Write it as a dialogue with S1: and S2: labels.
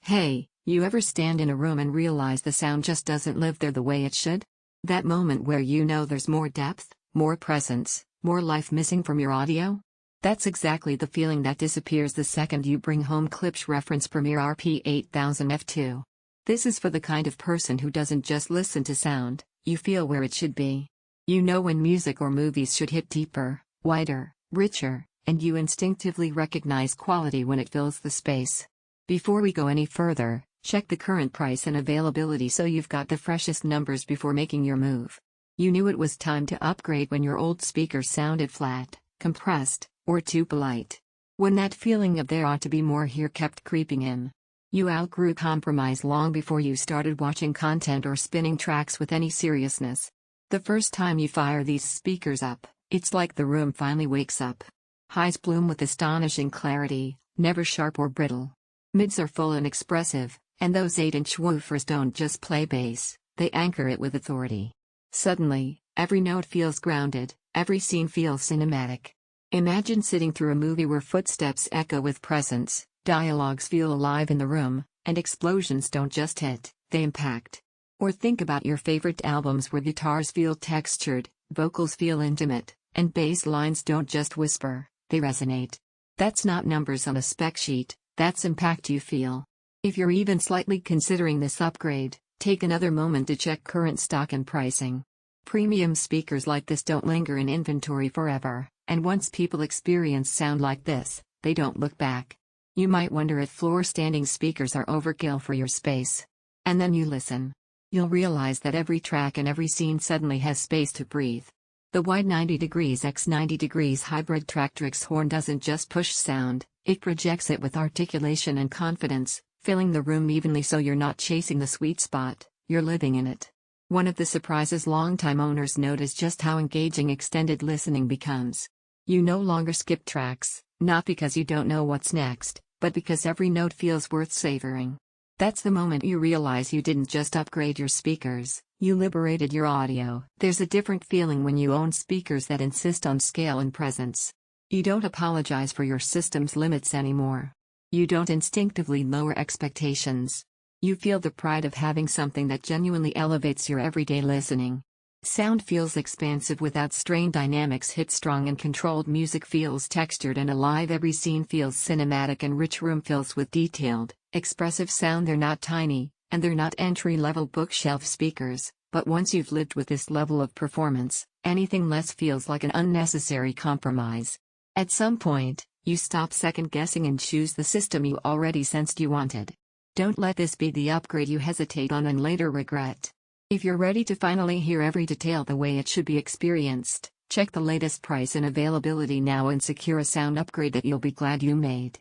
S1: Hey, you ever stand in a room and realize the sound just doesn't live there the way it should? That moment where you know there's more depth, more presence, more life missing from your audio? That's exactly the feeling that disappears the second you bring home Klipsch Reference Premier RP-8000F2. This is for the kind of person who doesn't just listen to sound, you feel where it should be. You know when music or movies should hit deeper, wider, richer, and you instinctively recognize quality when it fills the space. Before we go any further, check the current price and availability so you've got the freshest numbers before making your move. You knew it was time to upgrade when your old speakers sounded flat, compressed, or too polite. When that feeling of there ought to be more here kept creeping in. You outgrew compromise long before you started watching content or spinning tracks with any seriousness. The first time you fire these speakers up, it's like the room finally wakes up. Highs bloom with astonishing clarity, never sharp or brittle. Mids are full and expressive, and those 8-inch woofers don't just play bass, they anchor it with authority. Suddenly, every note feels grounded, every scene feels cinematic. Imagine sitting through a movie where footsteps echo with presence, dialogues feel alive in the room, and explosions don't just hit, they impact. Or think about your favorite albums where guitars feel textured, vocals feel intimate, and bass lines don't just whisper, they resonate. That's not numbers on a spec sheet. That's impact you feel. If you're even slightly considering this upgrade, take another moment to check current stock and pricing. Premium speakers like this don't linger in inventory forever, and once people experience sound like this, they don't look back. You might wonder if floor-standing speakers are overkill for your space. And then you listen. You'll realize that every track and every scene suddenly has space to breathe. The wide 90° x 90° Hybrid Tractrix Horn doesn't just push sound, it projects it with articulation and confidence, filling the room evenly so you're not chasing the sweet spot, you're living in it. One of the surprises longtime owners note is just how engaging extended listening becomes. You no longer skip tracks, not because you don't know what's next, but because every note feels worth savoring. That's the moment you realize you didn't just upgrade your speakers, you liberated your audio. There's a different feeling when you own speakers that insist on scale and presence. You don't apologize for your system's limits anymore. You don't instinctively lower expectations. You feel the pride of having something that genuinely elevates your everyday listening. Sound feels expansive without strain, dynamics hit strong and controlled, music feels textured and alive, every scene feels cinematic and rich, room fills with detailed, expressive sound. They're not tiny, and they're not entry-level bookshelf speakers, but once you've lived with this level of performance, anything less feels like an unnecessary compromise. At some point, you stop second-guessing and choose the system you already sensed you wanted. Don't let this be the upgrade you hesitate on and later regret. If you're ready to finally hear every detail the way it should be experienced, check the latest price and availability now and secure a sound upgrade that you'll be glad you made.